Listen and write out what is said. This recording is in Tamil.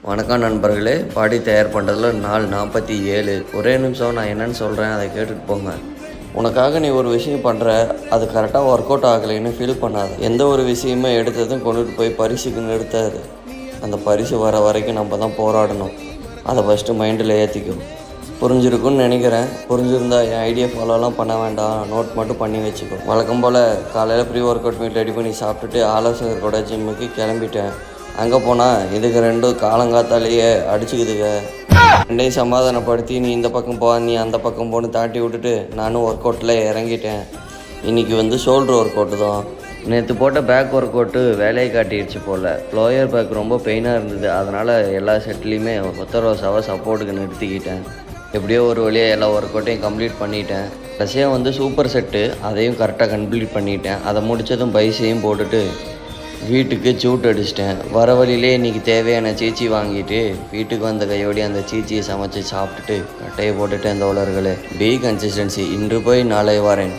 வணக்கம் நண்பர்களே. பாடி தயார் பண்ணுறதுல நாள் 47. ஒரே நிமிஷம் நான் என்னென்னு சொல்கிறேன், அதை கேட்டுட்டு போங்க. உனக்காக நீ ஒரு விஷயம் பண்ணுற, அது கரெக்டாக ஒர்க் அவுட் ஆகலைன்னு ஃபீல் பண்ணாது. எந்த ஒரு விஷயமே எடுத்ததும் கொண்டுட்டு போய் பரிசுக்கு நிறுத்தாது. அந்த பரிசு வர வரைக்கும் நம்ம தான் போராடணும். அதை ஃபஸ்ட்டு மைண்டில் ஏற்றிக்கும். புரிஞ்சிருக்குன்னு நினைக்கிறேன். புரிஞ்சிருந்தா என் ஐடியா ஃபாலோலாம் பண்ண வேண்டாம், நோட் மட்டும் பண்ணி வச்சுக்கோ. வழக்கம் போல் காலையில் pre workout meat ready பண்ணி சாப்பிட்டுட்டு ஆலோசகர் கூட ஜிம்முக்கு கிளம்பிட்டேன். அங்கே போனால் இதுக்கு ரெண்டும் காலங்காத்தாலேயே அடிச்சுக்குதுங்க. ரெண்டையும் சமாதானப்படுத்தி நீ இந்த பக்கம் போ, நீ அந்த பக்கம் போன்னு தாட்டி விட்டுட்டு நானும் ஒர்க் அவுட்டில் இறங்கிட்டேன். இன்றைக்கி ஷோல்டர் ஒர்க் அவுட்டு தான். நேற்று போட்ட பேக் ஒர்க் அவுட்டு வேலையை காட்டிடுச்சு போல். ப்ளோயர் பேக் ரொம்ப பெயினாக இருந்தது. அதனால் எல்லா செட்லேயுமே ஒத்தரோசாவை சப்போர்ட்டுக்கு நிறுத்திக்கிட்டேன். எப்படியோ ஒரு வழியாக எல்லா ஒர்க் அவுட்டையும் கம்ப்ளீட் பண்ணிட்டேன். கடைசியாக சூப்பர் செட்டு, அதையும் கரெக்டாக கம்ப்ளீட் பண்ணிட்டேன். அதை முடித்ததும் பைசையும் போட்டுட்டு வீட்டுக்கு சூட் அடிச்சிட்டேன். வர வழியிலே இன்றைக்கி தேவையான சீச்சி வாங்கிட்டு வீட்டுக்கு வந்த கையோடி அந்த சீச்சியை சமைச்சு சாப்பிட்டுட்டு கட்டையை போட்டுட்டேன். தோழர்களே, பி கன்சிஸ்டன்சி. இன்று போய் நாளை வரேன்.